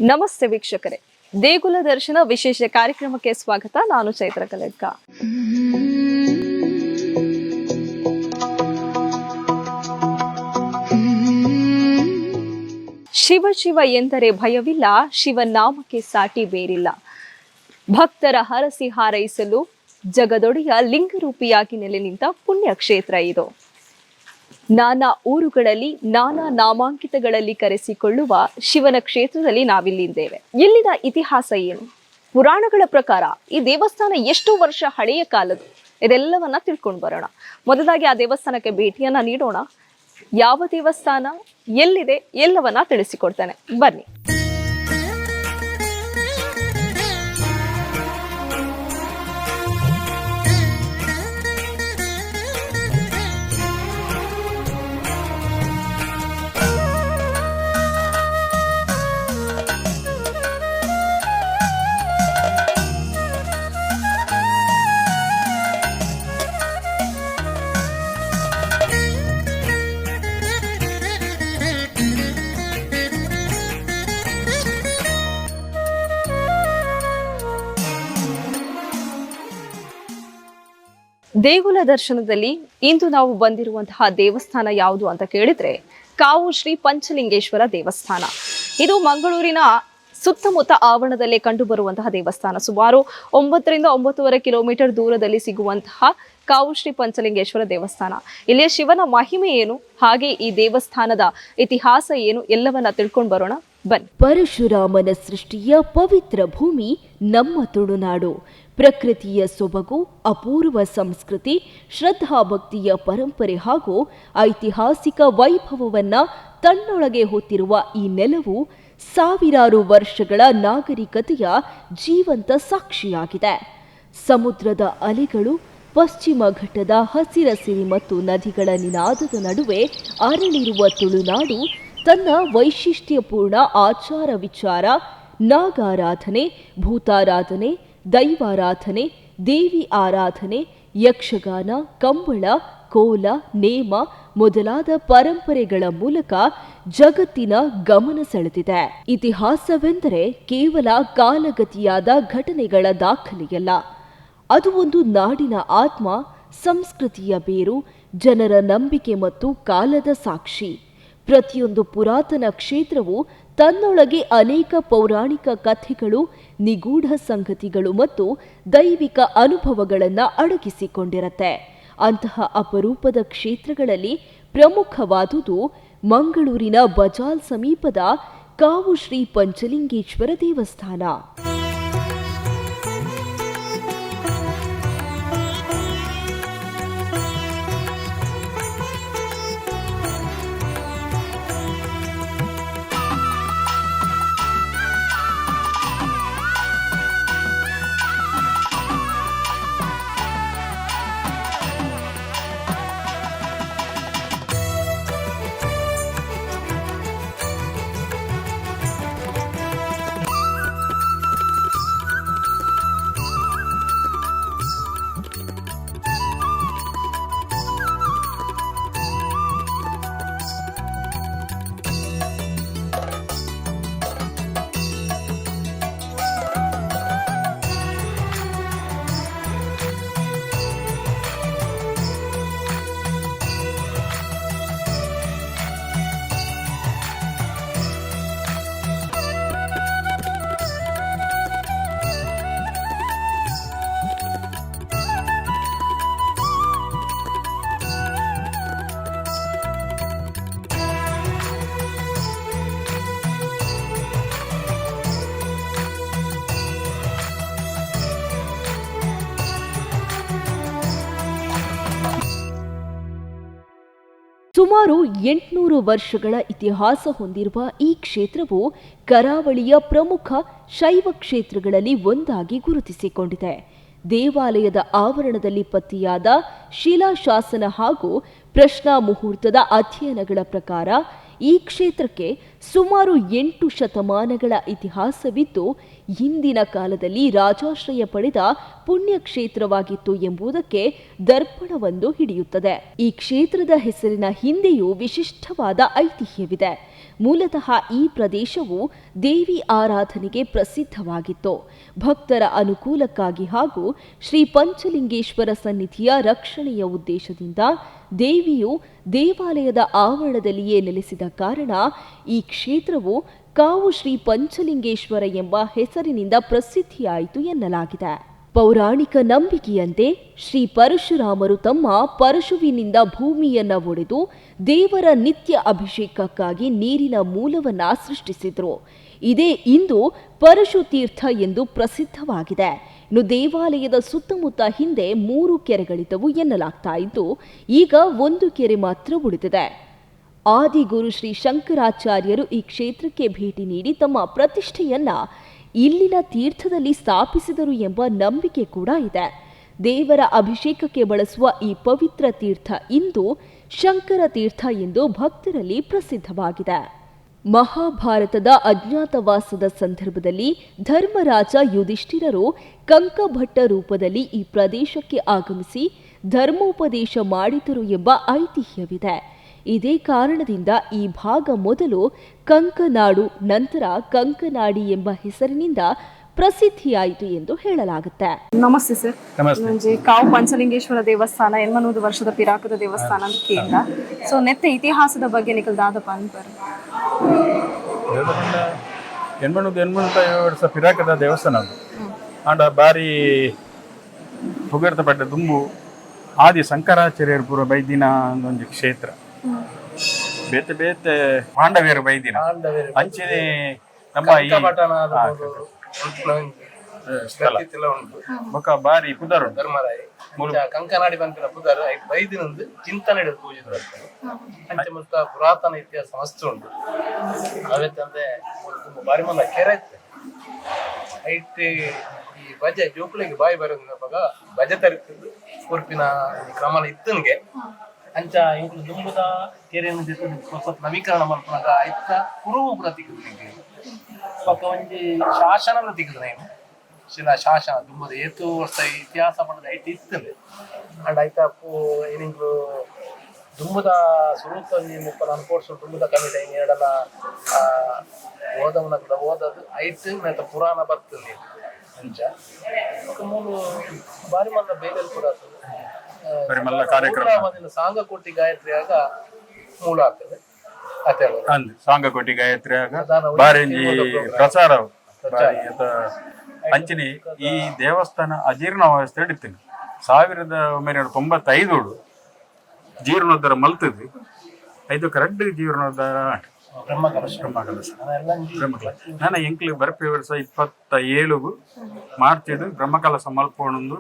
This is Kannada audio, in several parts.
ನಮಸ್ತೆ ವೀಕ್ಷಕರೇ, ದೇಗುಲ ದರ್ಶನ ವಿಶೇಷ ಕಾರ್ಯಕ್ರಮಕ್ಕೆ ಸ್ವಾಗತ. ನಾನು ಚೈತ್ರ ಕಲೆಡ್ಕ. ಶಿವ ಶಿವ ಎಂದರೆ ಭಯವಿಲ್ಲ, ಶಿವನಾಮಕ್ಕೆ ಸಾಟಿ ಬೇರಿಲ್ಲ. ಭಕ್ತರ ಹರಸಿ ಹಾರೈಸಲು ಜಗದೊಡೆಯ ಲಿಂಗರೂಪಿಯಾಗಿ ನೆಲೆ ನಿಂತ ಪುಣ್ಯ ಕ್ಷೇತ್ರ ಇದು. ನಾನಾ ಊರುಗಳಲ್ಲಿ ನಾನಾ ನಾಮಾಂಕಿತಗಳಲ್ಲಿ ಕರೆಸಿಕೊಳ್ಳುವ ಶಿವನ ಕ್ಷೇತ್ರದಲ್ಲಿ ನಾವಿಲ್ಲಿದ್ದೇವೆ. ಇಲ್ಲಿನ ಇತಿಹಾಸ ಏನು? ಪುರಾಣಗಳ ಪ್ರಕಾರ ಈ ದೇವಸ್ಥಾನ ಎಷ್ಟು ವರ್ಷ ಹಳೆಯ ಕಾಲದ್ದು, ಇದೆಲ್ಲವನ್ನ ತಿಳ್ಕೊಂಡು ಬರೋಣ. ಮೊದಲಾಗಿ ಆ ದೇವಸ್ಥಾನಕ್ಕೆ ಭೇಟಿಯನ್ನ ನೀಡೋಣ. ಯಾವ ದೇವಸ್ಥಾನ, ಎಲ್ಲಿದೆ, ಎಲ್ಲವನ್ನ ತಿಳಿಸಿಕೊಡ್ತಾನೆ, ಬನ್ನಿ. ದೇಗುಲ ದರ್ಶನದಲ್ಲಿ ಇಂದು ನಾವು ಬಂದಿರುವಂತಹ ದೇವಸ್ಥಾನ ಯಾವುದು ಅಂತ ಕೇಳಿದ್ರೆ ಕಾವು ಶ್ರೀ ಪಂಚಲಿಂಗೇಶ್ವರ ದೇವಸ್ಥಾನ. ಇದು ಮಂಗಳೂರಿನ ಸುತ್ತಮುತ್ತ ಆವರಣದಲ್ಲೇ ಕಂಡು ಬರುವಂತಹ ದೇವಸ್ಥಾನ. ಸುಮಾರು 9 ರಿಂದ 9.5 ಕಿಲೋಮೀಟರ್ ದೂರದಲ್ಲಿ ಸಿಗುವಂತಹ ಕಾವು ಶ್ರೀ ಪಂಚಲಿಂಗೇಶ್ವರ ದೇವಸ್ಥಾನ. ಇಲ್ಲಿಯ ಶಿವನ ಮಹಿಮೆ ಏನು, ಹಾಗೆ ಈ ದೇವಸ್ಥಾನದ ಇತಿಹಾಸ ಏನು, ಎಲ್ಲವನ್ನ ತಿಳ್ಕೊಂಡು ಬರೋಣ, ಬನ್ನಿ. ಪರಶುರಾಮನ ಸೃಷ್ಟಿಯ ಪವಿತ್ರ ಭೂಮಿ ನಮ್ಮ ತುಳುನಾಡು. ಪ್ರಕೃತಿಯ ಸೊಬಗು, ಅಪೂರ್ವ ಸಂಸ್ಕೃತಿ, ಶ್ರದ್ಧಾಭಕ್ತಿಯ ಪರಂಪರೆ ಹಾಗೂ ಐತಿಹಾಸಿಕ ವೈಭವವನ್ನ ತನ್ನೊಳಗೆ ಹೊತ್ತಿರುವ ಈ ನೆಲವು ಸಾವಿರಾರು ವರ್ಷಗಳ ನಾಗರಿಕತೆಯ ಜೀವಂತ ಸಾಕ್ಷಿಯಾಗಿದೆ. ಸಮುದ್ರದ ಅಲೆಗಳು, ಪಶ್ಚಿಮ ಘಟ್ಟದ ಹಸಿರಸಿರಿ ಮತ್ತು ನದಿಗಳ ನಿನಾದದ ನಡುವೆ ಅರಳಿರುವ ತುಳುನಾಡು ತನ್ನ ವೈಶಿಷ್ಟ್ಯಪೂರ್ಣ ಆಚಾರ ವಿಚಾರ, ನಾಗಾರಾಧನೆ, ಭೂತಾರಾಧನೆ, ದೈವಾರಾಧನೆ, ದೇವಿ ಆರಾಧನೆ, ಯಕ್ಷಗಾನ, ಕಂಬಳ, ಕೋಲ, ನೇಮ ಮೊದಲಾದ ಪರಂಪರೆಗಳ ಮೂಲಕ ಜಗತ್ತಿನ ಗಮನ ಸೆಳೆದಿದೆ. ಇತಿಹಾಸವೆಂದರೆ ಕೇವಲ ಕಾಲಗತಿಯಾದ ಘಟನೆಗಳ ದಾಖಲೆಯಲ್ಲ. ಅದು ಒಂದು ನಾಡಿನ ಆತ್ಮ, ಸಂಸ್ಕೃತಿಯ ಬೇರು, ಜನರ ನಂಬಿಕೆ ಮತ್ತು ಕಾಲದ ಸಾಕ್ಷಿ. ಪ್ರತಿಯೊಂದು ಪುರಾತನ ಕ್ಷೇತ್ರವು ತನ್ನೊಳಗೆ ಅನೇಕ ಪೌರಾಣಿಕ ಕಥೆಗಳು, ನಿಗೂಢ ಸಂಗತಿಗಳು ಮತ್ತು ದೈವಿಕ ಅನುಭವಗಳನ್ನು ಅಡಗಿಸಿಕೊಂಡಿರುತ್ತೆ. ಅಂತಹ ಅಪರೂಪದ ಕ್ಷೇತ್ರಗಳಲ್ಲಿ ಪ್ರಮುಖವಾದುದು ಮಂಗಳೂರಿನ ಬಜಾಲ್ ಸಮೀಪದ ಕಾವು ಶ್ರೀ ಪಂಚಲಿಂಗೇಶ್ವರ ದೇವಸ್ಥಾನ. ಸುಮಾರು 800 ವರ್ಷಗಳ ಇತಿಹಾಸ ಹೊಂದಿರುವ ಈ ಕ್ಷೇತ್ರವು ಕರಾವಳಿಯ ಪ್ರಮುಖ ಶೈವ ಕ್ಷೇತ್ರಗಳಲ್ಲಿ ಒಂದಾಗಿ ಗುರುತಿಸಿಕೊಂಡಿದೆ. ದೇವಾಲಯದ ಆವರಣದಲ್ಲಿ ಪತ್ತೆಯಾದ ಶಿಲಾಶಾಸನ ಹಾಗೂ ಪ್ರಶ್ನಾ ಮುಹೂರ್ತದ ಅಧ್ಯಯನಗಳ ಪ್ರಕಾರ ಈ ಕ್ಷೇತ್ರಕ್ಕೆ ಸುಮಾರು 8 ಶತಮಾನಗಳ ಇತಿಹಾಸವಿದ್ದು ಹಿಂದಿನ ಕಾಲದಲ್ಲಿ ರಾಜಾಶ್ರಯ ಪಡೆದ ಪುಣ್ಯಕ್ಷೇತ್ರವಾಗಿತ್ತು ಎಂಬುದಕ್ಕೆ ದರ್ಪಣವೊಂದು ಹಿಡಿಯುತ್ತದೆ. ಈ ಕ್ಷೇತ್ರದ ಹೆಸರಿನ ಹಿಂದೆಯೂ ವಿಶಿಷ್ಟವಾದ ಐತಿಹ್ಯವಿದೆ. ಮೂಲತಃ ಈ ಪ್ರದೇಶವು ದೇವಿ ಆರಾಧನೆಗೆ ಪ್ರಸಿದ್ಧವಾಗಿತ್ತು. ಭಕ್ತರ ಅನುಕೂಲಕ್ಕಾಗಿ ಹಾಗೂ ಶ್ರೀ ಪಂಚಲಿಂಗೇಶ್ವರ ಸನ್ನಿಧಿಯ ರಕ್ಷಣೆಯ ಉದ್ದೇಶದಿಂದ ದೇವಿಯು ದೇವಾಲಯದ ಆವರಣದಲ್ಲಿಯೇ ನೆಲೆಸಿದ ಕಾರಣ ಈ ಕ್ಷೇತ್ರವು ಕಾವು ಶ್ರೀ ಪಂಚಲಿಂಗೇಶ್ವರ ಎಂಬ ಹೆಸರಿನಿಂದ ಪ್ರಸಿದ್ಧಿಯಾಯಿತು ಎನ್ನಲಾಗಿದೆ. ಪೌರಾಣಿಕ ನಂಬಿಕೆಯಂತೆ ಶ್ರೀ ಪರಶುರಾಮರು ತಮ್ಮ ಪರಶುವಿನಿಂದ ಭೂಮಿಯನ್ನ ಒಡೆದು ದೇವರ ನಿತ್ಯ ಅಭಿಷೇಕಕ್ಕಾಗಿ ನೀರಿನ ಮೂಲವನ್ನ ಸೃಷ್ಟಿಸಿದ್ರು. ಇದೇ ಇಂದು ಪರಶು ತೀರ್ಥ ಎಂದು ಪ್ರಸಿದ್ಧವಾಗಿದೆ. ಇನ್ನು ದೇವಾಲಯದ ಸುತ್ತಮುತ್ತ ಹಿಂದೆ 3 ಕೆರೆಗಳಿದ್ದವು ಎನ್ನಲಾಗ್ತಾ ಇದ್ದು ಈಗ 1 ಕೆರೆ ಮಾತ್ರ ಉಳಿದಿದೆ. ಆದಿಗುರು ಶ್ರೀ ಶಂಕರಾಚಾರ್ಯರು ಈ ಕ್ಷೇತ್ರಕ್ಕೆ ಭೇಟಿ ನೀಡಿ ತಮ್ಮ ಪ್ರತಿಷ್ಠೆಯನ್ನ ಇಲ್ಲಿನ ತೀರ್ಥದಲ್ಲಿ ಸ್ಥಾಪಿಸಿದರು ಎಂಬ ನಂಬಿಕೆ ಕೂಡ ಇದೆ. ದೇವರ ಅಭಿಷೇಕಕ್ಕೆ ಬಳಸುವ ಈ ಪವಿತ್ರ ತೀರ್ಥ ಇಂದು ಶಂಕರ ತೀರ್ಥ ಎಂದು ಭಕ್ತರಲ್ಲಿ ಪ್ರಸಿದ್ಧವಾಗಿದೆ. ಮಹಾಭಾರತದ ಅಜ್ಞಾತವಾಸದ ಸಂದರ್ಭದಲ್ಲಿ ಧರ್ಮರಾಜ ಯುಧಿಷ್ಠಿರರು ಕಂಕಭಟ್ಟ ರೂಪದಲ್ಲಿ ಈ ಪ್ರದೇಶಕ್ಕೆ ಆಗಮಿಸಿ ಧರ್ಮೋಪದೇಶ ಮಾಡಿದರು ಎಂಬ ಐತಿಹ್ಯವಿದೆ. ಇದೇ ಕಾರಣದಿಂದ ಈ ಭಾಗ ಮೊದಲು ಕಂಕನಾಡು ನಂತರ ಕಂಕನಾಡಿ ಎಂಬ ಹೆಸರಿನಿಂದ ಪ್ರಸಿದ್ಧಿಯಾಯಿತು ಎಂದು ಹೇಳಲಾಗುತ್ತೆ. ನಮಸ್ತೆ ಸರ್. म्हणजे ಕಾವು ಪಂಚಲಿಂಗೇಶ್ವರ ದೇವಸ್ಥಾನ 800 ವರ್ಷದ ಪಿರಾಕದ ದೇವಸ್ಥಾನ ಅಂತ ಕೇಂದ್ರ. ಸೊ ನೆತ್ತೆ ಇತಿಹಾಸದ ಬಗ್ಗೆ ನಿಕಲ್ ದಾದಪ್ಪ ಅಂತಾರೆ. 850 ವರ್ಷ ಪಿರಾಕದ ದೇವಸ್ಥಾನ ಅದು. ಆಂಡ ಬಾರಿ ಹೊಗರ್ತ ಪಟ್ಟ ದುಂಬು ಆದಿ ಶಂಕರಾಚಾರ್ಯರ ಪೂರ ಬೈದಿನ ಒಂದು ಕ್ಷೇತ್ರ. ಬೇತೆ ಬೇತೆ ಪಾಂಡವ್ಯರ ಬೈದಿನ ಅಂಚನೆ ನಮ್ಮ ಈ ಸ್ಥಳ ಬೊಕ ಬಾರಿ ಪುದರು ಧರ್ಮರಾಯ ಕಂಕನಾಡಿ ಬಂದಿನ ಪುದರು ಐಟ್ ಬೈದಿನಂದು ಚಿಂತನೆ ಪೂಜೆ ಅಂಚೆ ಮುತ್ತ ಪುರಾತನ ಇತಿಹಾಸ ಮಸ್ತ್ ಉಂಟು. ಅವೆತ್ತಂದ್ರೆ ಬಾರಿ ಮಂದ ಕೆರೆ ಇತ್ತು ಐಟ್ ಈ ಬಜೆ ಜೋಕುಳಿಗೆ ಬಾಯಿ ಬರೋದಾಗ ಬಜೆ ತರಿತಿದ್ದು ಉರ್ಪಿನ ಕ್ರಮಣ ಇತ್ತನ್ಗೆ ಅಂಚ ಇಂಕ್ಲು ದುಂಬುದ ಕೆರೆಯನ್ನು ಸ್ವಲ್ಪ ನವೀಕರಣ ಮಾಡ್ಕೊಂಡಾಗ ಐತ ಕುರುವು ಪುರ ತೆಗೆದು ಪಕ್ಕ ಒಂಜಿ ಶಾಸನ ತೆಗೆದು ಏನು ಶಿಲಾ ಶಾಸನ ದುಂಬುದ ಏತು ವರ್ಷ ಇತಿಹಾಸ ಮಾಡೋದು ಐಟ್ ಇತ್ತಂದೆ ಅಂಡ್ ಐತ ಏನಿಂಗ್ಲು ದುಂಬುದ ಸುರುತ ಮುಪ್ಪದ ಅನ್ಕೋಡ್ಸು ದುಂಬುದ ಕಮಿಟಿ ಎರಡನ ಓದವನ ಕೂಡ ಓದದು ಐಟ್ ಮತ್ತು ಪುರಾಣ ಬರ್ತದೆ ಅಂಚ ಮೂರು ಬಾರಿ ಮಲ್ಲ ಬೇರೆ ಕೂಡ ಸಾಂಗಕೋಟಿ ಗಾಯತ್ರಿಯಾಗ ಮೂಲ ಆಗ್ತದೆ ಸಾಂಗಕೋಟಿ ಗಾಯತ್ರಿಯಾಗ ಬಾರಿ ಪ್ರಚಾರ ಅಂಚಿನಿ ಈ ದೇವಸ್ಥಾನ ಅಜೀರ್ಣ ವ್ಯವಸ್ಥೆ ಹಿಡಿತೀನಿ 1995 ಜೀರ್ಣೋದ್ಧಾರ ಮಲ್ತದ್ವಿ 5 ಕರೆಕ್ಟ್ ಜೀರ್ಣೋದ್ಧಾರ ಬ್ರಹ್ಮಕಲಶ ನಾನು ಎಂಕ್ಲಿ ಬರ್ಪೆ ವರ್ಷ 27 ಮಾಡ್ತಿದ್ದು ಬ್ರಹ್ಮಕಲಶ ಮಲ್ಪೊಂದು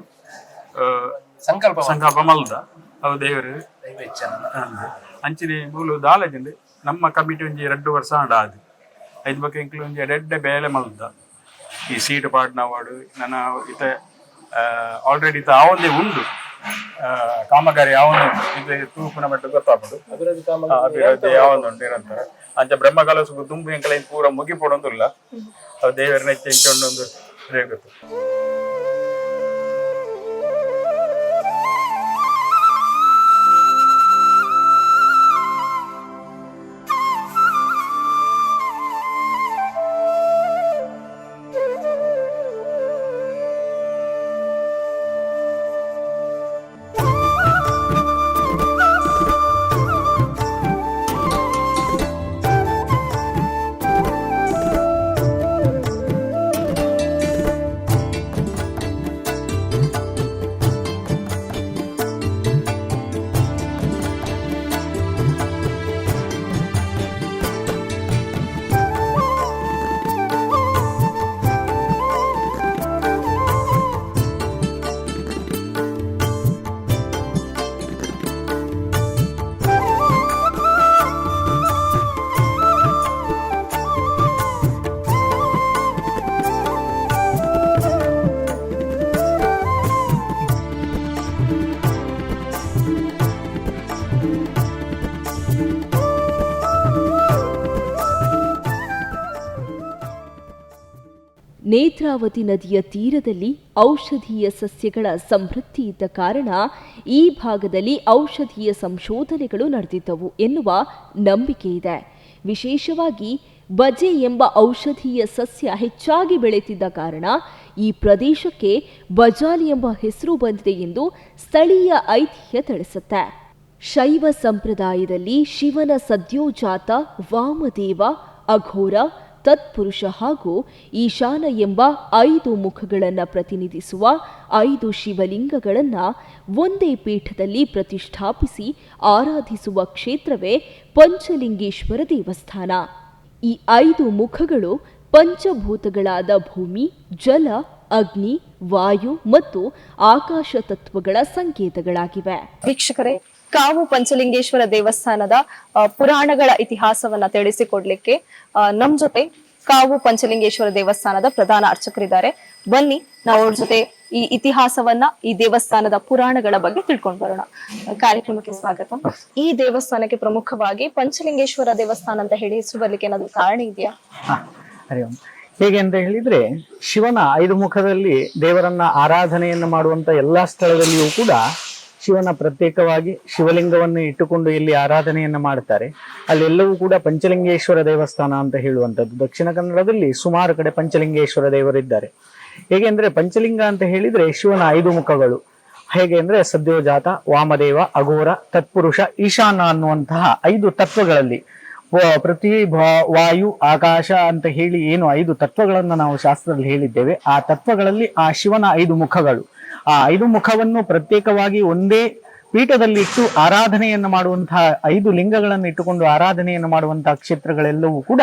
ಸಂಕಲ್ಪ ಮಲ್ದ ಅವು ದೇವರು ಅಂಚಿನ ಮೂಲು ದಾಲಜಿಂದ ನಮ್ಮ ಕಮಿಟಿ ಒಂಜಿ 2 ವರ್ಷ ಆಡಾದು 5 ಬಗ್ಗೆ ಎಂಕ್ಲು ಒಂಜಿ ಎಡ್ಡೆ ಬೇಲೆ ಮಲ್ದ ಈ ಸೀಟ್ ಪಾಡ್ನವಾಡು ನನ್ನ ಇತ ಆಲ್ರೆಡಿ ಇತ ಆವಂದೇ ಉಂಡು ಕಾಮಗಾರಿ ಯಾವನು ಇದು ತೂಪುನ ಮಟ್ಟ ಗೊತ್ತಾಗ್ಬೋದು ಅಭಿವೃದ್ಧಿ ಯಾವೊಂದುಂಟು ನಿರಂತರ ಅಂಚ ಬ್ರಹ್ಮಕಲಶಕ್ಕೂ ತುಂಬು ಎಂಕಲ ಪೂರ ಮುಗಿಪೊಡೊಂದಿಲ್ಲ ಅವು ದೇವರನ್ನ ಹೆಚ್ಚೊಂದೊಂದು ಗೊತ್ತು. ನೇತ್ರಾವತಿ ನದಿಯ ತೀರದಲ್ಲಿ ಔಷಧೀಯ ಸಸ್ಯಗಳ ಸಮೃದ್ಧಿ ಇದ್ದ ಕಾರಣ ಈ ಭಾಗದಲ್ಲಿ ಔಷಧೀಯ ಸಂಶೋಧನೆಗಳು ನಡೆದಿದ್ದವು ಎನ್ನುವ ನಂಬಿಕೆ ಇದೆ. ವಿಶೇಷವಾಗಿ ಬಜೆ ಎಂಬ ಔಷಧೀಯ ಸಸ್ಯ ಹೆಚ್ಚಾಗಿ ಬೆಳೆಯುತ್ತಿದ್ದ ಕಾರಣ ಈ ಪ್ರದೇಶಕ್ಕೆ ಬಜಾಲಿ ಎಂಬ ಹೆಸರು ಬಂದಿದೆ ಎಂದು ಸ್ಥಳೀಯ ಐತಿಹ್ಯ ತಿಳಿಸುತ್ತೆ. ಶೈವ ಸಂಪ್ರದಾಯದಲ್ಲಿ ಶಿವನ ಸದ್ಯೋಜಾತ, ವಾಮದೇವ, ಅಘೋರ, ತತ್ಪುರುಷ ಹಾಗೂ ಈಶಾನ ಎಂಬ 5 ಮುಖಗಳನ್ನು ಪ್ರತಿನಿಧಿಸುವ 5 ಶಿವಲಿಂಗಗಳನ್ನು ಒಂದೇ ಪೀಠದಲ್ಲಿ ಪ್ರತಿಷ್ಠಾಪಿಸಿ ಆರಾಧಿಸುವ ಕ್ಷೇತ್ರವೇ ಪಂಚಲಿಂಗೇಶ್ವರ ದೇವಸ್ಥಾನ. ಈ 5 ಮುಖಗಳು ಪಂಚಭೂತಗಳಾದ ಭೂಮಿ, ಜಲ, ಅಗ್ನಿ, ವಾಯು ಮತ್ತು ಆಕಾಶ ತತ್ವಗಳ ಸಂಕೇತಗಳಾಗಿವೆ. ವೀಕ್ಷಕರೇ, ಕಾವು ಪಂಚಲಿಂಗೇಶ್ವರ ದೇವಸ್ಥಾನದ ಪುರಾಣಗಳ ಇತಿಹಾಸವನ್ನ ತಿಳಿಸಿಕೊಡ್ಲಿಕ್ಕೆ ನಮ್ ಜೊತೆ ಕಾವು ಪಂಚಲಿಂಗೇಶ್ವರ ದೇವಸ್ಥಾನದ ಪ್ರಧಾನ ಅರ್ಚಕರಿದ್ದಾರೆ. ಬನ್ನಿ ನಾವು ಅವ್ರ ಜೊತೆ ಈ ಇತಿಹಾಸವನ್ನ, ಈ ದೇವಸ್ಥಾನದ ಪುರಾಣಗಳ ಬಗ್ಗೆ ತಿಳ್ಕೊಂಡ್ ಬರೋಣ. ಕಾರ್ಯಕ್ರಮಕ್ಕೆ ಸ್ವಾಗತ. ಈ ದೇವಸ್ಥಾನಕ್ಕೆ ಪ್ರಮುಖವಾಗಿ ಪಂಚಲಿಂಗೇಶ್ವರ ದೇವಸ್ಥಾನ ಅಂತ ಹೇಳಿ ಹೆಸರು ಬರ್ಲಿಕ್ಕೆ ಏನಾದ್ರು ಕಾರಣ ಇದೆಯಾ? ಹೇಗೆ ಅಂತ ಹೇಳಿದ್ರೆ, ಶಿವನ 5 ಮುಖದಲ್ಲಿ ದೇವರನ್ನ ಆರಾಧನೆಯನ್ನು ಮಾಡುವಂತ ಎಲ್ಲಾ ಸ್ಥಳದಲ್ಲಿಯೂ ಕೂಡ ಶಿವನ ಪ್ರತ್ಯೇಕವಾಗಿ ಶಿವಲಿಂಗವನ್ನು ಇಟ್ಟುಕೊಂಡು ಇಲ್ಲಿ ಆರಾಧನೆಯನ್ನ ಮಾಡ್ತಾರೆ. ಅಲ್ಲೆಲ್ಲವೂ ಕೂಡ ಪಂಚಲಿಂಗೇಶ್ವರ ದೇವಸ್ಥಾನ ಅಂತ ಹೇಳುವಂಥದ್ದು. ದಕ್ಷಿಣ ಕನ್ನಡದಲ್ಲಿ ಸುಮಾರು ಕಡೆ ಪಂಚಲಿಂಗೇಶ್ವರ ದೇವರಿದ್ದಾರೆ. ಹೇಗೆ ಅಂದ್ರೆ, ಪಂಚಲಿಂಗ ಅಂತ ಹೇಳಿದ್ರೆ ಶಿವನ 5 ಮುಖಗಳು. ಹೇಗೆ ಅಂದ್ರೆ ಸದ್ಯೋಜಾತ, ವಾಮದೇವ, ಅಘೋರ, ತತ್ಪುರುಷ, ಈಶಾನ ಅನ್ನುವಂತಹ 5 ತತ್ವಗಳಲ್ಲಿ ಪ್ರತಿ ವಾಯು, ಆಕಾಶ ಅಂತ ಹೇಳಿ ಏನು 5 ತತ್ವಗಳನ್ನ ನಾವು ಶಾಸ್ತ್ರದಲ್ಲಿ ಹೇಳಿದ್ದೇವೆ. ಆ ತತ್ವಗಳಲ್ಲಿ ಆ ಶಿವನ 5 ಮುಖಗಳು, ಆ 5 ಮುಖವನ್ನು ಪ್ರತ್ಯೇಕವಾಗಿ ಒಂದೇ ಪೀಠದಲ್ಲಿ ಇಟ್ಟು ಆರಾಧನೆಯನ್ನು ಮಾಡುವಂತಹ 5 ಲಿಂಗಗಳನ್ನು ಇಟ್ಟುಕೊಂಡು ಆರಾಧನೆಯನ್ನು ಮಾಡುವಂತಹ ಕ್ಷೇತ್ರಗಳೆಲ್ಲವೂ ಕೂಡ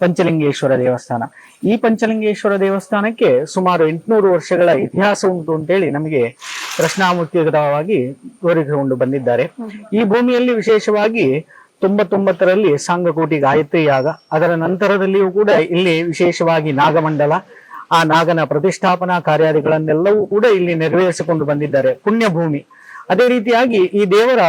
ಪಂಚಲಿಂಗೇಶ್ವರ ದೇವಸ್ಥಾನ. ಈ ಪಂಚಲಿಂಗೇಶ್ವರ ದೇವಸ್ಥಾನಕ್ಕೆ ಸುಮಾರು 800 ವರ್ಷಗಳ ಇತಿಹಾಸ ಉಂಟು ಅಂತೇಳಿ ನಮಗೆ ಪ್ರಶ್ನಾಮುಖವಾಗಿ ತೋರಿಸಿಕೊಂಡು ಬಂದಿದ್ದಾರೆ. ಈ ಭೂಮಿಯಲ್ಲಿ ವಿಶೇಷವಾಗಿ 99ರಲ್ಲಿ ಸಾಂಗಕೋಟಿ ಗಾಯತ್ರಿ ಯಾಗ, ಅದರ ನಂತರದಲ್ಲಿಯೂ ಕೂಡ ಇಲ್ಲಿ ವಿಶೇಷವಾಗಿ ನಾಗಮಂಡಲ, ಆ ನಾಗನ ಪ್ರತಿಷ್ಠಾಪನಾ ಕಾರ್ಯಾದಿಗಳನ್ನೆಲ್ಲವೂ ಕೂಡ ಇಲ್ಲಿ ನೆರವೇರಿಸಿಕೊಂಡು ಬಂದಿದ್ದಾರೆ. ಪುಣ್ಯ ಭೂಮಿ. ಅದೇ ರೀತಿಯಾಗಿ ಈ ದೇವರ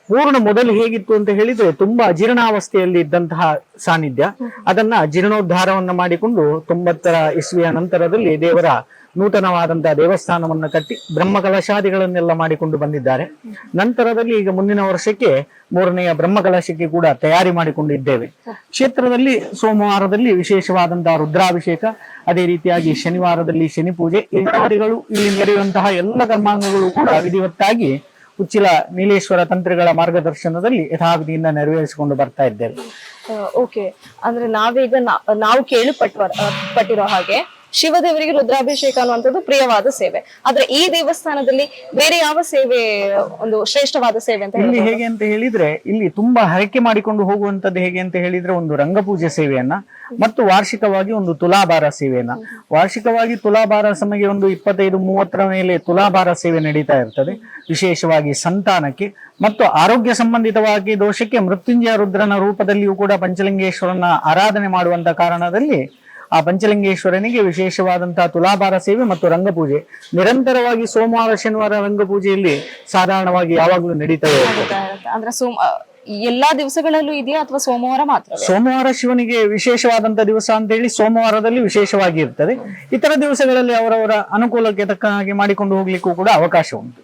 ಪೂರ್ಣ ಮೊದಲು ಹೇಗಿತ್ತು ಅಂತ ಹೇಳಿದ್ರೆ, ತುಂಬಾ ಜೀರ್ಣಾವಸ್ಥೆಯಲ್ಲಿ ಇದ್ದಂತಹ ಸಾನ್ನಿಧ್ಯ, ಅದನ್ನ ಜೀರ್ಣೋದ್ಧಾರವನ್ನ ಮಾಡಿಕೊಂಡು 90ರ ಇಸ್ವಿಯ ನಂತರದಲ್ಲಿ ದೇವರ ನೂತನವಾದಂತಹ ದೇವಸ್ಥಾನವನ್ನ ಕಟ್ಟಿ ಬ್ರಹ್ಮಕಲಶಾದಿಗಳನ್ನೆಲ್ಲ ಮಾಡಿಕೊಂಡು ಬಂದಿದ್ದಾರೆ. ನಂತರದಲ್ಲಿ ಈಗ ಮುಂದಿನ ವರ್ಷಕ್ಕೆ 3ನೆಯ ಬ್ರಹ್ಮಕಲಶಕ್ಕೆ ಕೂಡ ತಯಾರಿ ಮಾಡಿಕೊಂಡಿದ್ದೇವೆ. ಕ್ಷೇತ್ರದಲ್ಲಿ ಸೋಮವಾರದಲ್ಲಿ ವಿಶೇಷವಾದಂತಹ ರುದ್ರಾಭಿಷೇಕ, ಅದೇ ರೀತಿಯಾಗಿ ಶನಿವಾರದಲ್ಲಿ ಶನಿ ಪೂಜೆ ಇತ್ಯಾದಿಗಳು ಇಲ್ಲಿ ನಡೆಯುವಂತಹ ಎಲ್ಲ ಕರ್ಮಾಂಗಗಳು ಕೂಡ ವಿಧಿವತ್ತಾಗಿ ಉಚ್ಚಿಲ ನೀಲೇಶ್ವರ ತಂತ್ರಿಗಳ ಮಾರ್ಗದರ್ಶನದಲ್ಲಿ ಯಥಾವಿಧಿಯಿಂದ ನೆರವೇರಿಸಿಕೊಂಡು ಬರ್ತಾ ಇದ್ದೇವೆ. ಓಕೆ, ಅಂದ್ರೆ ನಾವೀಗ ನಾವು ಪಟ್ಟಿರೋ ಹಾಗೆ ಶಿವದೇವರಿಗೆ ರುದ್ರಾಭಿಷೇಕ ಅನ್ನುವಂಥದ್ದು ಪ್ರಿಯವಾದ ಸೇವೆ. ಆದ್ರೆ ಈ ದೇವಸ್ಥಾನದಲ್ಲಿ ಬೇರೆ ಯಾವ ಸೇವೆ ಒಂದು ಶ್ರೇಷ್ಠವಾದ ಸೇವೆ ಅಂತ ಇಲ್ಲಿ ಹೇಗೆ ಅಂತ ಹೇಳಿದ್ರೆ, ಇಲ್ಲಿ ತುಂಬಾ ಹರಕೆ ಮಾಡಿಕೊಂಡು ಹೋಗುವಂತದ್ದು ಹೇಗೆ ಅಂತ ಹೇಳಿದ್ರೆ, ಒಂದು ರಂಗಪೂಜೆ ಸೇವೆಯನ್ನ ಮತ್ತು ವಾರ್ಷಿಕವಾಗಿ ಒಂದು ತುಲಾಭಾರ ಸೇವೆಯನ್ನ. ವಾರ್ಷಿಕವಾಗಿ ತುಲಾಭಾರ ಸಮಯ ಒಂದು 25-30ರ ಮೇಲೆ ತುಲಾಭಾರ ಸೇವೆ ನಡೀತಾ ಇರ್ತದೆ. ವಿಶೇಷವಾಗಿ ಸಂತಾನಕ್ಕೆ ಮತ್ತು ಆರೋಗ್ಯ ಸಂಬಂಧಿತವಾಗಿ ದೋಷಕ್ಕೆ ಮೃತ್ಯುಂಜಯ ರುದ್ರನ ರೂಪದಲ್ಲಿಯೂ ಕೂಡ ಪಂಚಲಿಂಗೇಶ್ವರನ ಆರಾಧನೆ ಮಾಡುವಂತ ಕಾರಣದಲ್ಲಿ ಆ ಪಂಚಲಿಂಗೇಶ್ವರನಿಗೆ ವಿಶೇಷವಾದಂತಹ ತುಲಾಭಾರ ಸೇವೆ ಮತ್ತು ರಂಗಪೂಜೆ ನಿರಂತರವಾಗಿ ಸೋಮವಾರ ಶನಿವಾರ ರಂಗಪೂಜೆಯಲ್ಲಿ ಸಾಧಾರಣವಾಗಿ ಯಾವಾಗಲೂ ನಡೀತಾ ಇರುತ್ತೆ. ಅಂದ್ರೆ ಎಲ್ಲಾ ದಿವಸಗಳಲ್ಲೂ ಇದೆಯಾ ಅಥವಾ ಸೋಮವಾರ ಮಾತ್ರ? ಸೋಮವಾರ ಶಿವನಿಗೆ ವಿಶೇಷವಾದಂತ ದಿವಸ ಅಂತ ಹೇಳಿ ಸೋಮವಾರದಲ್ಲಿ ವಿಶೇಷವಾಗಿ ಇರ್ತದೆ. ಇತರ ದಿವಸಗಳಲ್ಲಿ ಅವರವರ ಅನುಕೂಲಕ್ಕೆ ತಕ್ಕ ಹಾಗೆ ಮಾಡಿಕೊಂಡು ಹೋಗ್ಲಿಕ್ಕೂ ಕೂಡ ಅವಕಾಶ ಉಂಟು.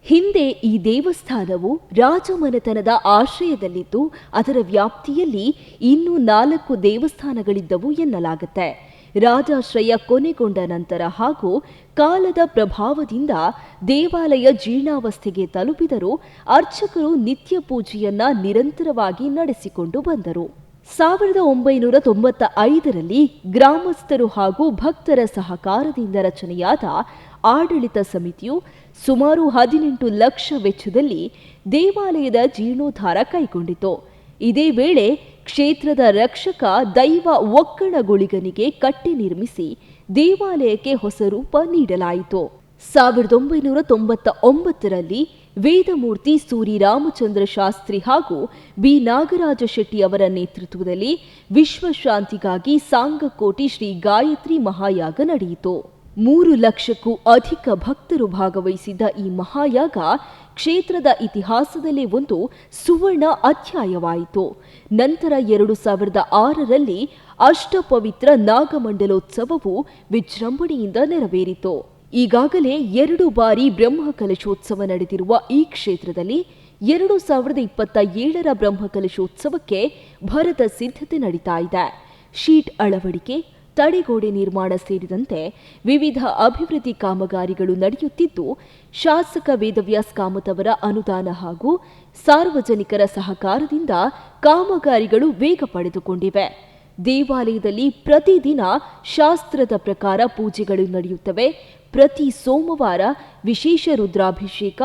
ಹಿಂದೆ ಈ ದೇವಸ್ಥಾನವು ರಾಜಮನೆತನದ ಆಶ್ರಯದಲ್ಲಿದ್ದು ಅದರ ವ್ಯಾಪ್ತಿಯಲ್ಲಿ ಇನ್ನೂ 4 ದೇವಸ್ಥಾನಗಳಿದ್ದವು ಎನ್ನಲಾಗುತ್ತೆ. ರಾಜಾಶ್ರಯ ಕೊನೆಗೊಂಡ ನಂತರ ಹಾಗೂ ಕಾಲದ ಪ್ರಭಾವದಿಂದ ದೇವಾಲಯ ಜೀರ್ಣಾವಸ್ಥೆಗೆ ತಲುಪಿದರೂ ಅರ್ಚಕರು ನಿತ್ಯ ಪೂಜೆಯನ್ನ ನಿರಂತರವಾಗಿ ನಡೆಸಿಕೊಂಡು ಬಂದರು. 1995ರಲ್ಲಿ ಗ್ರಾಮಸ್ಥರು ಹಾಗೂ ಭಕ್ತರ ಸಹಕಾರದಿಂದ ರಚನೆಯಾದ ಆಡಳಿತ ಸಮಿತಿಯು ಸುಮಾರು 18 ಲಕ್ಷ ವೆಚ್ಚದಲ್ಲಿ ದೇವಾಲಯದ ಜೀರ್ಣೋದ್ಧಾರ ಕೈಗೊಂಡಿತು. ಇದೇ ವೇಳೆ ಕ್ಷೇತ್ರದ ರಕ್ಷಕ ದೈವ ಒಕ್ಕಣಗುಳಿಗನಿಗೆ ಕಟ್ಟೆ ನಿರ್ಮಿಸಿ ದೇವಾಲಯಕ್ಕೆ ಹೊಸ ರೂಪ ನೀಡಲಾಯಿತು. 1999ರಲ್ಲಿ ವೇದಮೂರ್ತಿ ಸೂರಿ ರಾಮಚಂದ್ರ ಶಾಸ್ತ್ರಿ ಹಾಗೂ ಬಿ ನಾಗರಾಜ ಶೆಟ್ಟಿ ಅವರ ನೇತೃತ್ವದಲ್ಲಿ ವಿಶ್ವಶಾಂತಿಗಾಗಿ ಸಾಂಗಕೋಟಿ ಶ್ರೀ ಗಾಯತ್ರಿ ಮಹಾಯಾಗ ನಡೆಯಿತು. 3 ಲಕ್ಷಕ್ಕೂ ಅಧಿಕ ಭಕ್ತರು ಭಾಗವಹಿಸಿದ್ದ ಈ ಮಹಾಯಾಗ ಕ್ಷೇತ್ರದ ಇತಿಹಾಸದಲ್ಲೇ ಒಂದು ಸುವರ್ಣ ಅಧ್ಯಾಯವಾಯಿತು. ನಂತರ 2006ರಲ್ಲಿ ಅಷ್ಟಪವಿತ್ರ ನಾಗಮಂಡಲೋತ್ಸವವು ವಿಜೃಂಭಣೆಯಿಂದ ನೆರವೇರಿತು. ಈಗಾಗಲೇ 2 ಬಾರಿ ಬ್ರಹ್ಮಕಲಶೋತ್ಸವ ನಡೆದಿರುವ ಈ ಕ್ಷೇತ್ರದಲ್ಲಿ 2027ರ ಬ್ರಹ್ಮಕಲಶೋತ್ಸವಕ್ಕೆ ಭರದ ಸಿದ್ಧತೆ ನಡೀತಾ ಇದೆ. ಶೀಟ್ ಅಳವಡಿಕೆ, ತಡೆಗೋಡೆ ನಿರ್ಮಾಣ ಸೇರಿದಂತೆ ವಿವಿಧ ಅಭಿವೃದ್ಧಿ ಕಾಮಗಾರಿಗಳು ನಡೆಯುತ್ತಿದ್ದು, ಶಾಸಕ ವೇದವ್ಯಾಸ್ ಕಾಮತ್ ಅವರ ಅನುದಾನ ಹಾಗೂ ಸಾರ್ವಜನಿಕರ ಸಹಕಾರದಿಂದ ಕಾಮಗಾರಿಗಳು ವೇಗ ಪಡೆದುಕೊಂಡಿವೆ. ದೇವಾಲಯದಲ್ಲಿ ಪ್ರತಿದಿನ ಶಾಸ್ತ್ರದ ಪ್ರಕಾರ ಪೂಜೆಗಳು ನಡೆಯುತ್ತವೆ. ಪ್ರತಿ ಸೋಮವಾರ ವಿಶೇಷ ರುದ್ರಾಭಿಷೇಕ,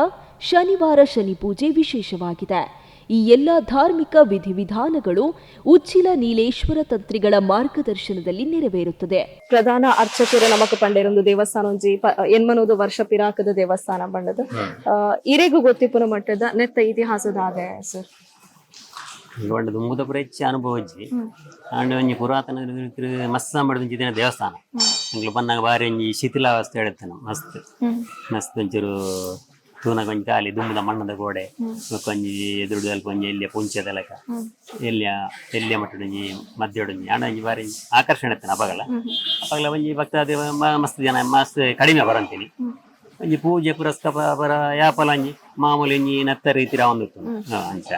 ಶನಿವಾರ ಶನಿ ಪೂಜೆ ವಿಶೇಷವಾಗಿದೆ. ಈ ಎಲ್ಲ ಧಾರ್ಮಿಕ ವಿಧಿವಿಧಾನಗಳು ಉಚ್ಚಿಲ ನೀಲೇಶ್ವರ ತಂತ್ರಿಗಳ ಮಾರ್ಗದರ್ಶನದಲ್ಲಿ ನೆರವೇರುತ್ತದೆ. ಪ್ರಧಾನ ಅರ್ಚಕರು ನಮಕ್ ಪಂಡೇರೊಂದು ದೇವಸ್ಥಾನ ಒಂಜಿ ಎನ್ಮನೋದು ವರ್ಷ ಪಿರಾಕದ ದೇವಸ್ಥಾನ ಬಂಡದು ಇರೆಗೂ ಗೊತ್ತಿಪ್ಪುನ ಮಟ್ಟದ ನೆತ್ತ ಇತಿಹಾಸದ ಆದಾಯ ಸರ್ ಒಂದು ದುಂಬುದ ಹೆಚ್ಚು ಅನುಭವ ಇಜ್ಜಿ ಅಂಡ್ ಒಂಜಿ ಪುರಾತನ ಮಸ್ತ್ ಮಾಡಿದ ದೇವಸ್ಥಾನ ನಂಗೆ ಬಂದಾಗ ಬಾರಿ ಒಂಜಿ ಶಿಥಿಲಾವಸ್ಥೆ ಹೇಳುತ್ತೇನೆ ಮಸ್ತ್ ಮಸ್ತ್ ಒಂಚೂರು ತೂನಾಗ ಒಂಜಿ ಖಾಲಿ ದುಂಬುದ ಮಣ್ಣದ ಗೋಡೆ ಒಂಜಿ ಎದುರುಡು ಅಲ್ಪ ಒಂಜಿ ಎಲ್ಲಿಯ ಪುಂಚದಲಕ ಎಲ್ಲಿಯ ಮಟ್ಟದ ಒಂಜಿ ಮಧ್ಯೊಡೊಂಜಿ ಅಂಡ ಒಂಜಿ ಬಾರಿ ಆಕರ್ಷಣೆ ಇರ್ತೇನೆ ಅಪಗಲ ಒಂಜಿ ಭಕ್ತಾದಿ ಮಸ್ತ್ ಜನ ಮಸ್ತ್ ಕಡಿಮೆ ಬರಂತೀನಿ ಒಂಜಿ ಪೂಜೆ ಪುರಸ್ಕಾರ ಬರ ಯಾಪಲ ಒಂಜಿ ಮಾಮೂಲಿ ಒಂಜಿ ನತ್ತ ರೀತಿ ರಾವಂದಿತ್ತು ಅಂಚ